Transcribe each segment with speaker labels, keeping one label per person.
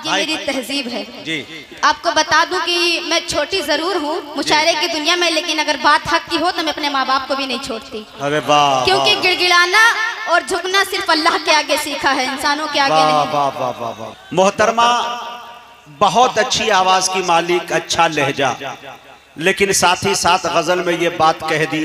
Speaker 1: की मेरी तहजीब है
Speaker 2: जी।
Speaker 1: आपको बता दूं कि मैं छोटी जरूर हूँ मुशायरे की दुनिया में, लेकिन अगर बात हक की हो तो मैं अपने माँ बाप को भी नहीं छोड़ती।
Speaker 2: अरे वाह,
Speaker 1: क्योंकि गिड़गिड़ाना और झुकना सिर्फ अल्लाह के आगे सीखा है, इंसानों के आगे
Speaker 2: वाह
Speaker 1: नहीं।
Speaker 2: वाह वाह वाह वाह। मोहतरमा बहुत अच्छी आवाज की मालिक, अच्छा लहजा, लेकिन साथ ही साथ गजल में ये बात कह दी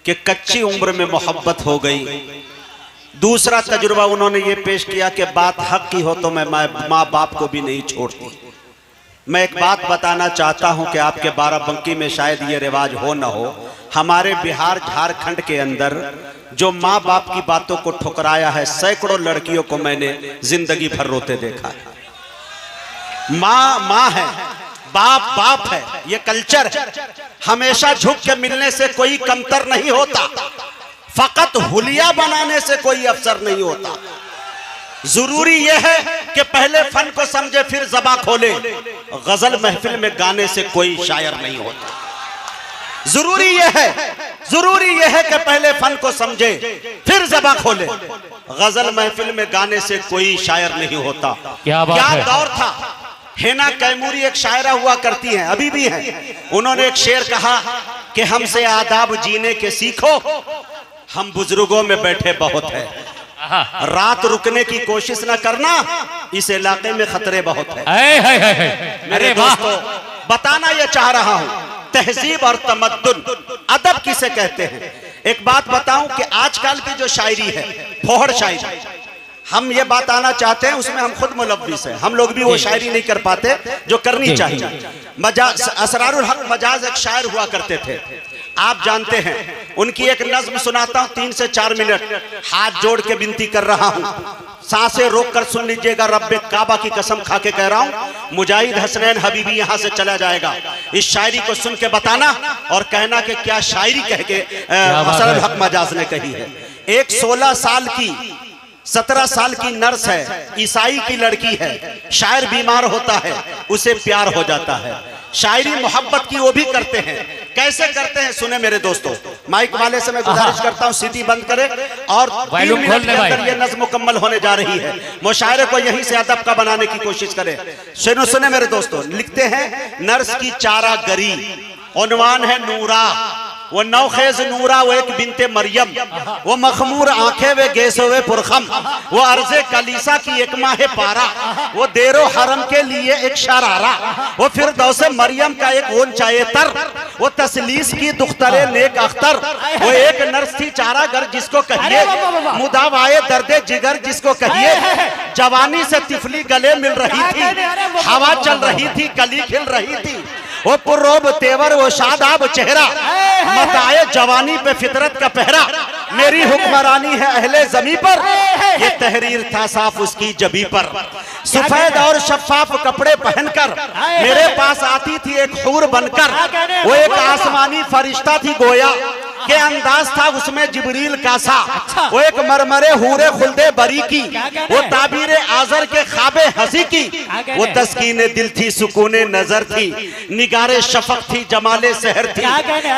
Speaker 2: कि कच्ची उम्र में मोहब्बत हो गई। दूसरा तजुर्बा उन्होंने ये पेश किया कि बात हक की हो तो मैं माँ बाप को भी नहीं छोड़ती। मैं एक बात बताना चाहता हूं कि आपके बाराबंकी में शायद ये रिवाज हो न हो, हमारे बिहार झारखंड के अंदर जो माँ बाप की बातों को ठुकराया है, सैकड़ों लड़कियों को मैंने जिंदगी भर रोते देखा है। माँ माँ है, बाप बाप है, ये कल्चर है। हमेशा झुक के मिलने से कोई कमतर नहीं होता, फकत हुलिया बनाने से कोई अफसर नहीं होता। जरूरी यह है कि पहले फन को समझे फिर ज़बां खोले। गजल महफिल में गाने से कोई शायर नहीं होता। जरूरी यह है कि पहले फन को समझे फिर ज़बां खोले। गजल महफिल में गाने से कोई शायर नहीं होता। क्या दौर था। हेना कैमूरी एक शायरा हुआ करती हैं, अभी भी हैं। उन्होंने एक शेर कहा कि हमसे आदाब जीने के सीखो, हम बुजुर्गों में बैठे बहुत है। रात रुकने की कोशिश न करना, इस इलाके में खतरे बहुत है। मेरे दोस्तों, बताना यह चाह रहा हूं, तहजीब और तमद्दुन, अदब किसे कहते हैं। एक बात बताऊं कि आजकल की जो शायरी है, फोहड़ शायरी, हम ये बात आना चाहते हैं, उसमें हम खुद मुलव्विस हैं। हम लोग भी वो शायरी नहीं कर पाते जो करनी चाहिए। मजाज, असरारुल हक मजाज एक शायर हुआ करते थे, आप जानते हैं। उनकी एक नज्म सुनाता हूं, 3 से 4 मिनट, हाथ जोड़ के विनती कर रहा हूं, सांसें रोक कर सुन लीजिएगा। रब्बे काबा की कसम खा के कह रहा हूं, मुजाहिद हसनैन हबीबी यहां से चला जाएगा। इस शायरी को सुन के बताना और कहना कि क्या शायरी कह के असरारुल हक मजाज ने कही है। एक 17 साल की नर्स है, ईसाई की लड़की है, शायर बीमार होता है, उसे प्यार हो जाता है। शायरी मोहब्बत की वो भी करते हैं। कैसे करते हैं सुने मेरे दोस्तों। माइक वाले से मैं गुजारिश करता हूं सीटी बंद करें और 3 मिनट के अंदर ये नज्म मुकम्मल होने जा रही है। मुशायरे को यहीं से अदब का बनाने की कोशिश करें। सुने मेरे दोस्तों। लिखते हैं, नर्स की चारा गरी, उन्वान है नूरा, वो नौखेज नूरा, वो एक बिनते मरियम, वो मखमूर आंखें वे गेसोवे पुरखम, वो अर्जे कलीसा की एक माह पारा, वो देरो हरम के लिए एक शरारा, वो फिरदौसे मरियम का एक ऊंचाए तर, वो तसलीस की दुख्तरे नेक अख्तर, वो एक नर्स थी चारागर जिसको कहिए, मुदावाए दर्दे जिगर जिसको कहिए, जवानी से तिफली गले मिल रही थी, हवा चल रही थी, कली खिल रही थी, वो पुर्रोब तेवर, वो शादाब चेहरा, मताए जवानी पे फितरत का पहरा, मेरी हुक्मरानी है अहले जमी पर, ये तहरीर था साफ उसकी जबी पर, सफेद और शफाफ कपड़े पहनकर मेरे पास आती थी एक हूर बनकर, वो एक आसमानी फरिश्ता थी गोया के अंदाज था उसमें जिब्रील का सा, वो एक मरमरे हूरे खुल्दे बरी की, वो ताबीर आजर के ख्वाबे हंसी की, वो तस्कीने दिल थी, सुकूने नजर थी, निगारे शफक थी, जमाले सहर थी,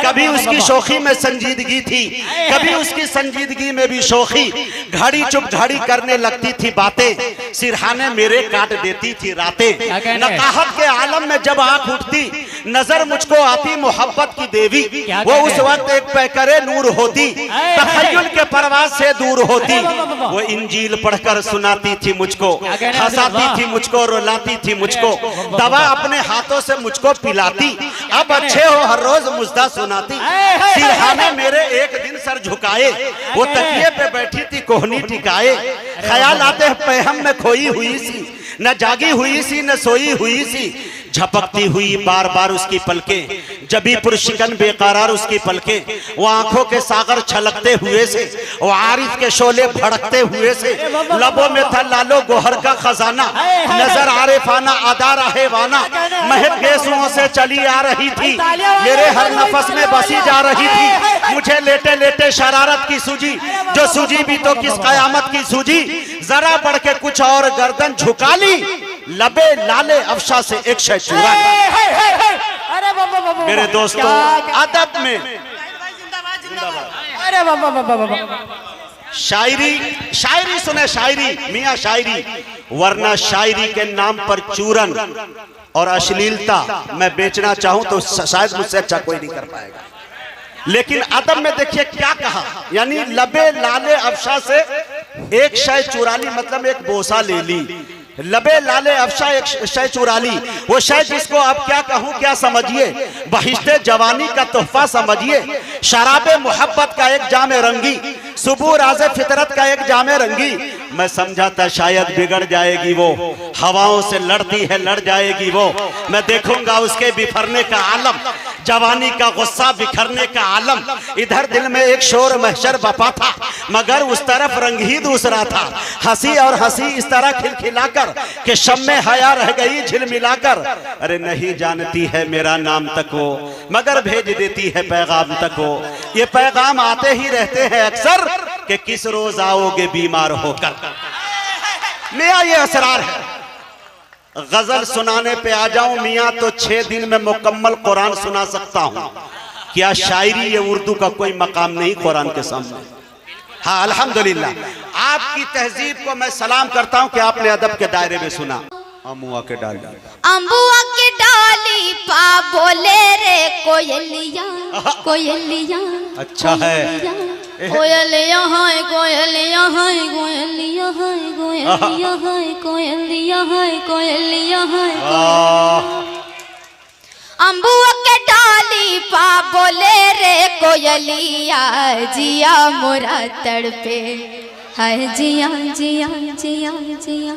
Speaker 2: कभी उसकी शोखी में संजीदगी थी, कभी उसकी संजीदगी में भी शोखी, घड़ी चुप घड़ी करने लगती थी बातें, सिरहाने मेरे काट देती थी रातें, नकाहत के आलम में जब आंख उठती नजर मुझको आती मोहब्बत की देवी, वो उस वक्त एक करे नूर होती, तखय्युल के परवाज से दूर होती, वो इंजील पढ़कर सुनाती थी मुझको, हंसाती थी मुझको, रुलाती थी मुझको, दवा अपने हाथों से मुझको पिलाती, अब अच्छे हो हर रोज मुजदा सुनाती, सिरहाने मेरे एक दिन सर झुकाए, वो तकिए पे बैठी थी कोहनी टिकाए, ख्याल आते पैहम में खोई हुई सी, न जागी हुई सी न सोई हुई सी, झपकती हुई बार बार उसकी पलकें, जबी पुरशिकन बेकरार उसकी पलकें, वो आंखों के सागर छलकते हुए से, वो आरिफ के शोले भड़कते हुए से, लबों में था लालो गोहर का खजाना, नजर आरिफाना अदा रहेवाना, महक गेसुओं से चली आ रही थी, मेरे हर नफस में बसी जा रही थी, मुझे लेटे लेटे शरारत की सूझी, जो सूझी भी तो किस कयामत की सूझी, जरा बढ़ के कुछ और गर्दन झुका ली, लबे लाले अफशा से एक शय चुरा ली। मेरे दोस्तों, अदब में शायरी सुने, शायरी मियाँ शायरी, वरना शायरी के नाम पर चूरन और अश्लीलता मैं बेचना चाहूं तो शायद मुझसे अच्छा कोई नहीं कर पाएगा। लेकिन अदब में देखिए क्या कहा, यानी लबे लाले अफशा से एक शय चुरा ली, मतलब एक बोसा ले ली। लबे लाले अफशा एक शय चुरा ली, वो शय जिसको आप क्या कहूं क्या समझिए, बहिश्ते जवानी का तोहफा समझिए, शराबे मोहब्बत का एक जामे रंगी, सुबह राज़े फितरत का एक जामे रंगी। मैं समझा था शायद बिगड़ जाएगी वो, हवाओं से लड़ती है लड़ जाएगी वो। मैं देखूंगा उसके बिखरने का आलम, जवानी का गुस्सा बिखरने का आलम। इधर दिल में एक शोर महशर बपा था, मगर उस तरफ रंग ही दूसरा था। हंसी और हंसी इस तरह खिलखिलाकर कि शम्मे हया रह गई झिलमिलाकर। अरे नहीं जानती है मेरा नाम तक वो, मगर भेज देती है पैगाम तक वो। ये पैगाम आते ही रहते हैं अक्सर कि किस रोज आओगे बीमार होकर। मियाँ ये असरार है, गजल सुनाने पे आ जाऊं मियाँ तो 6 दिन में मुकम्मल कुरान सुना सकता हूं। क्या शायरी ये उर्दू का कोई मकाम नहीं कुरान के सामने। हाँ अल्हम्दुलिल्लाह, आपकी तहजीब को मैं सलाम करता हूं कि आपने अदब के दायरे में सुना। अमुआ के डाली,
Speaker 1: अम्बुआ के डाली पा बोले रे कोयलिया, कोयलिया
Speaker 2: अच्छा है,
Speaker 1: कोयलिया है, कोयलिया है, कोयलिया है, कोयलिया है, कोयलिया है, कोयलिया है। अम्बुआ के डाली पा बोले रे कोयलिया, जिया मोरा तड़पे है, जिया जिया जिया जिया।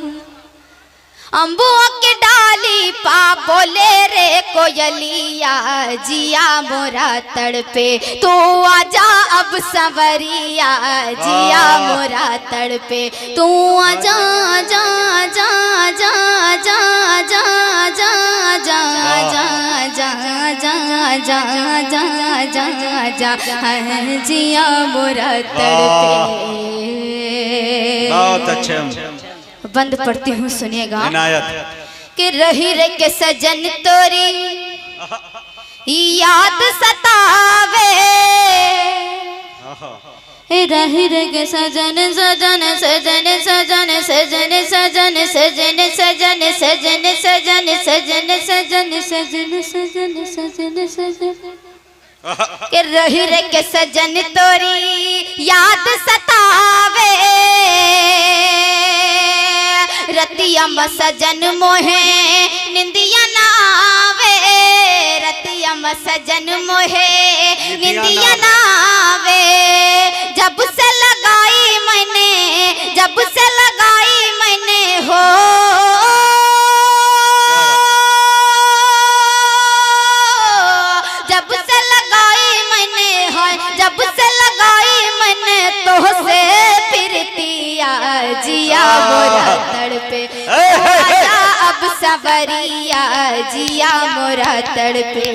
Speaker 1: अम्बुआ के डाली पा बोले रे कोयलिया, जिया मोरा तड़पे। तू आजा अब सवरिया, जिया मोरा तड़पे। तू आजा आजा आजा आजा आजा आजा आजा आजा आजा आजा आजा आजा आजा, जिया मोरा तड़पे।
Speaker 2: बहुत अच्छे,
Speaker 1: बंद पढ़ती हूँ सुनिएगा।
Speaker 2: इनायत
Speaker 1: कि रही रे के सजन तोरी याद सतावे, रही रे के सजन सजन सजन सजन सजन सजन सजन सजन सजन सजन सजन सजन सजन सजन सजन सजन। कि रही रे के सजन तोरी याद सतावे, रतिया म सजन मोहे निंदिया नावे, रतिया म सजन मोहे निंदिया नावे। जब से लगाई मैंने, जब से लगाई मैंने हो, जब से लगाई मैंने हो, जब से लगाई मैंने तो से फिरतिया, जिया मोरा तड़पे। आजा अब सवरिया, जिया मोरा तड़पे।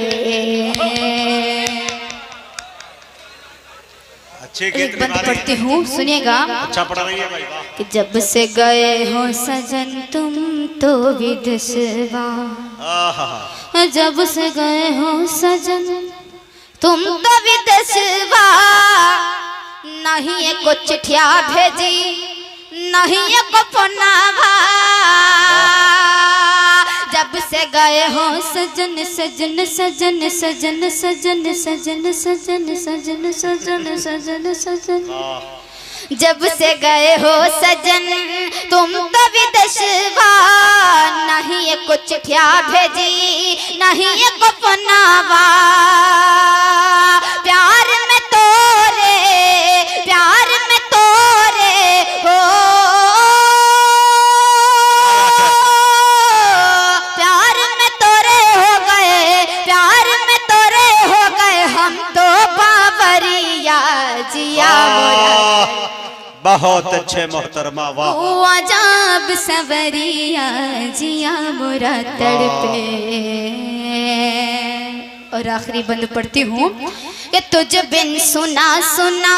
Speaker 1: एक बंद पढ़ती हूँ सुनिएगा।
Speaker 2: अच्छा पढ़ रही है भाई,
Speaker 1: कि जब से गए हो सजन तुम तो विदेशवा, जब से गए हो सजन तुम तो विदेशवा। नहीं एको चिट्ठिया भेजी, नहीं एको फोनावा, जब से गए हो सजन सजन सजन सजन सजन सजन सजन सजन सजन सजन सजन। जब से गए हो सजन तुम तो विदेशवा, नहीं एको चिट्ठिया भेजी, नहीं एको फोनावा। प्यार में तोरे, प्यार में तोरे हो, प्यार में तोरे हो गए, प्यार में तोरे हो गए हम तो बाबरिया, जिया मोरा।
Speaker 2: बहुत अच्छे मोहतरमा, वाह।
Speaker 1: आजाब सवरिया, जिया मोरा तड़पे। और आखिरी बंद पढ़ती हूँ कि तुझ बिन सुना सुना,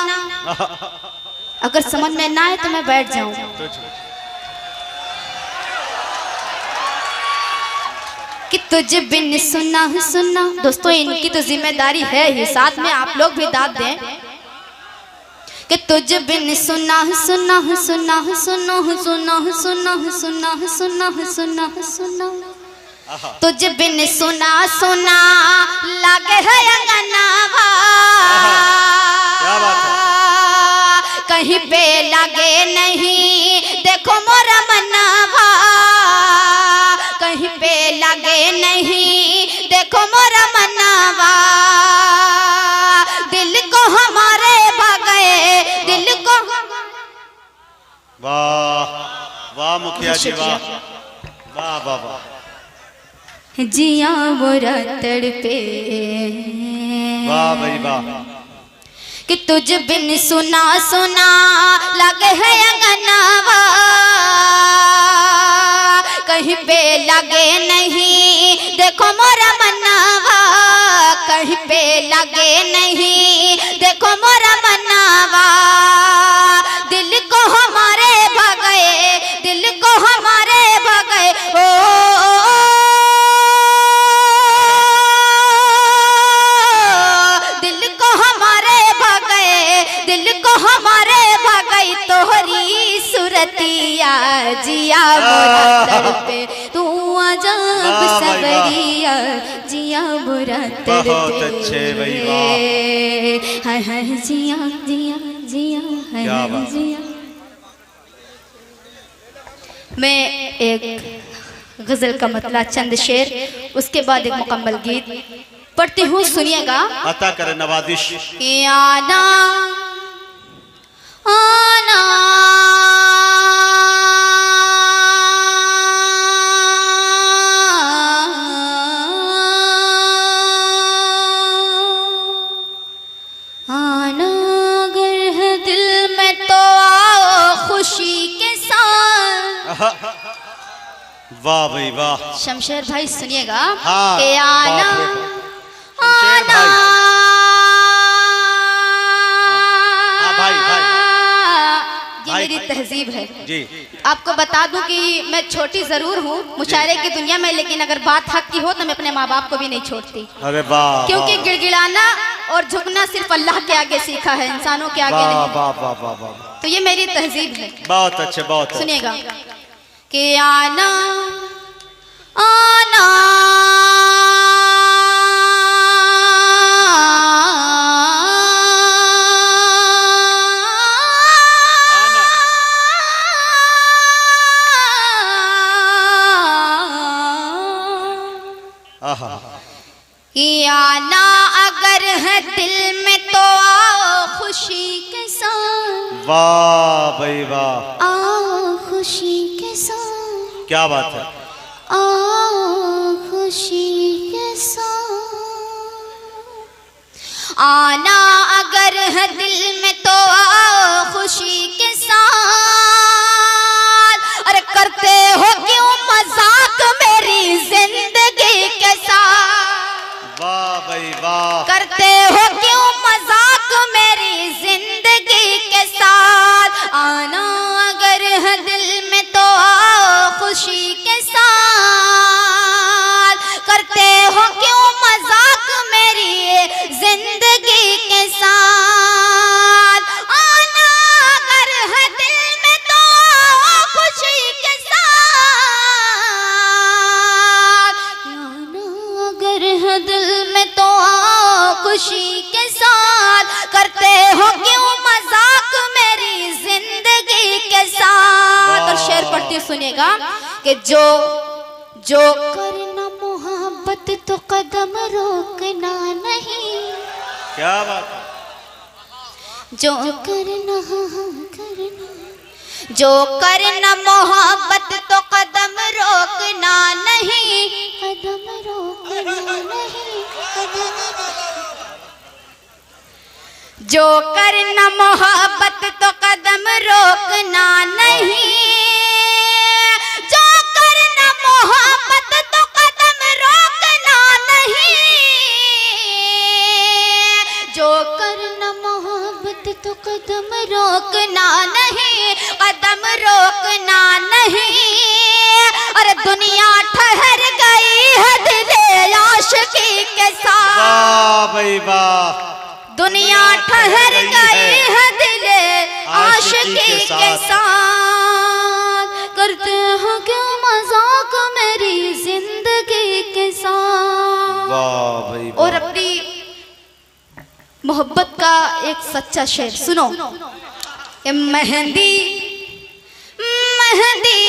Speaker 1: अगर समझ में ना आए तो मैं बैठ जाऊं। कि तुझ बिन सुना सुना, दोस्तों इनकी तो जिम्मेदारी है ही, साथ में आप लोग भी दाद दें। कि तुझ बिन सुना सुना सुना सुना सुना सुना सुना सुना सुना सुना तुझ बिन सुना सुना लागे है अंगनावा,
Speaker 2: क्या बात है।
Speaker 1: कहीं पे लागे नहीं देखो मोरा मनावा, कहीं पे लागे नहीं देखो मोरा मनावा, दिल को हमारे भागे दिल को।
Speaker 2: वाह वाह मुखिया जी वाह वाह वाह वाह।
Speaker 1: जिया मोरा तड़पे,
Speaker 2: वाह भाई वाह।
Speaker 1: कि तुझ बिन सुना सुना लगे है अंगनावा, कहीं पे लगे नहीं देखो मोरा मनावा, कहीं पे लगे नहीं देखो मोरा मनावा, दिल को हमारे भगे दिल को हमारे भगे ओ सूरतिया जिया बुरा तड़पे, तू आजा सबरिया जिया बुरा तड़पे।
Speaker 2: बहुत अच्छे भाई वाह।
Speaker 1: हाय हाय जिया जिया जिया हाय हाय जिया। मैं एक गजल का मतला चंद शेर, उसके बाद एक मुकम्मल गीत पढ़ती हूँ, सुनिएगा।
Speaker 2: अता करे नवाजिश।
Speaker 1: आना आना आना अगर है दिल में तो आओ खुशी के साथ।
Speaker 2: वाह भाई वाह।
Speaker 1: शमशेर भाई सुनिएगा।
Speaker 2: हाँ,
Speaker 1: के आना आना
Speaker 2: भाई भाई
Speaker 1: ये मेरी तहजीब है
Speaker 2: जी।
Speaker 1: आपको बता दूं कि मैं छोटी जरूर हूँ मुशायरे की दुनिया में, लेकिन अगर बात हक की हो तो मैं अपने माँ बाप को भी नहीं छोड़ती।
Speaker 2: अरे वाह।
Speaker 1: क्योंकि गिड़गिड़ाना और झुकना सिर्फ अल्लाह के आगे सीखा है, इंसानों के आगे नहीं।
Speaker 2: वाह वाह वाह वाह।
Speaker 1: तो ये मेरी तहजीब है।
Speaker 2: बहुत अच्छे बहुत।
Speaker 1: सुनिएगा। कि आना आना कि आना अगर है दिल में तो आओ खुशी के साथ।
Speaker 2: वाह भाई वाह।
Speaker 1: आओ खुशी के साथ।
Speaker 2: क्या बात है।
Speaker 1: आओ खुशी के साथ। आना अगर है दिल में तो आओ खुशी के साथ। अरे करते हो क्यों मजाक मेरी जिंदगी के साथ।
Speaker 2: वाह भाई वाह।
Speaker 1: करते हो क्यों मजाक मेरी जिंदगी के साथ। आना अगर है दिल में तो आओ खुशी के साथ। करते हो क्यों मजाक मेरी जिंदगी के साथ। आना अगर है दिल में तो आओ खुशी के साथ। आना अगर है दिल में तो आओ खुशी के साथ। करते हो क्यों मजाक मेरी जिंदगी के साथ। और शेर पढ़ती सुनिएगा कि जो करना मोहब्बत तो कदम रोकना नहीं।
Speaker 2: क्या बात है।
Speaker 1: जो करना मोहब्बत तो कदम रोकना नहीं। कदम रोकना नहीं। जो करना मोहब्बत तो कदम रोकना नहीं। जो करना मोहब्बत तो कदम रोकना नहीं। जो करना मोहब्बत तो कदम रोकना नहीं। कदम रोकना नहीं। अरे दुनिया ठहर गई है दिल आशिकी के साथ।
Speaker 2: वाह भाई वाह।
Speaker 1: दुनिया ठहर गई है दिल साथ करते हैं क्यों मजाक मेरी जिंदगी के साथ।
Speaker 2: वाह भाई वाह।
Speaker 1: और अपनी मोहब्बत का एक सच्चा शेर सुनो। ये मेहंदी मेहंदी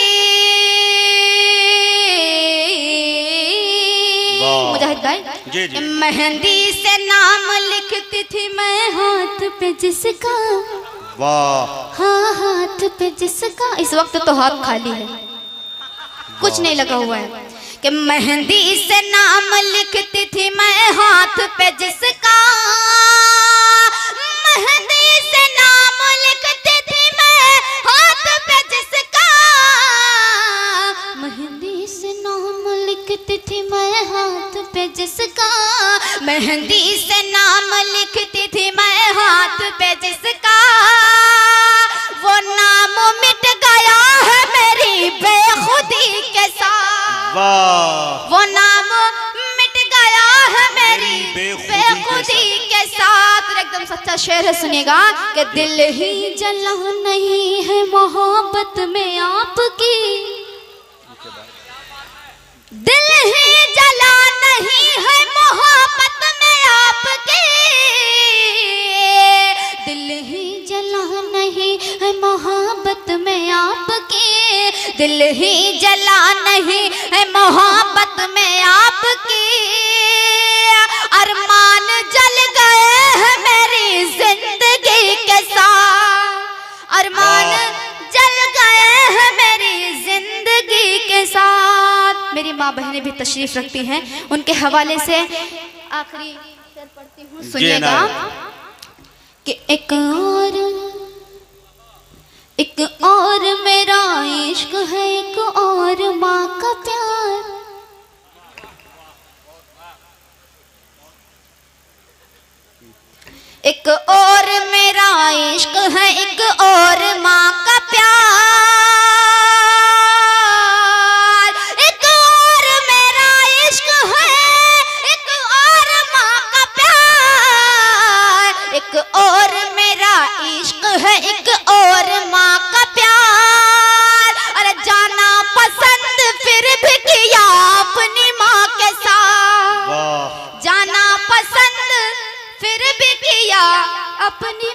Speaker 1: मुजाहिद भाई
Speaker 2: जी जी।
Speaker 1: मेहंदी से नाम लिखती थी मैं हाथ पे जिसका।
Speaker 2: वाह।
Speaker 1: हाँ हाथ पे जिसका। इस वक्त तो हाथ खाली है, कुछ नहीं लगा हुआ है। कि मेहंदी से नाम लिखती थी मैं हाथ पे जिसका। मेहंदी से नाम लिखती थी मैं हाथ पे जिसका। मेहंदी से नाम लिखती थी मैं हाथ पे जिसका। मेहंदी से नाम लिखती थी मैं हाथ पे जिसका। वो नाम मिट गया है मेरी बेखुदी के साथ।
Speaker 2: वाह।
Speaker 1: वो नाम मिट गया है मेरी बेखुदी के साथ। एकदम सच्चा शेर है, सुनिएगा। कि दिल ही जला नहीं है मोहब्बत में आपकी। दिल ही जला नहीं है मोहब्बत में आपकी। दिल ही जला नहीं है मोहब्बत में आपकी। दिल ही जला नहीं है मोहब्बत में आपकी। अरमान जल गए हैं मेरी जिंदगी के साथ। अरमान जल गए हैं मेरी जिंदगी के साथ। मेरी माँ बहनें भी तशरीफ रखती हैं, उनके हवाले से आखिरी शेर पढ़ती हूँ, सुनिएगा। कि एक और मेरा इश्क है, एक और माँ का प्यार। एक और मेरा इश्क है, एक और माँ का प्यार। एक और मेरा इश्क है, एक और माँ का प्यार। एक और मेरा इश्क है, एक और माँ का प्यार। अरे जाना पसंद फिर भी किया अपनी माँ के साथ। जाना पसंद फिर भी किया अपनी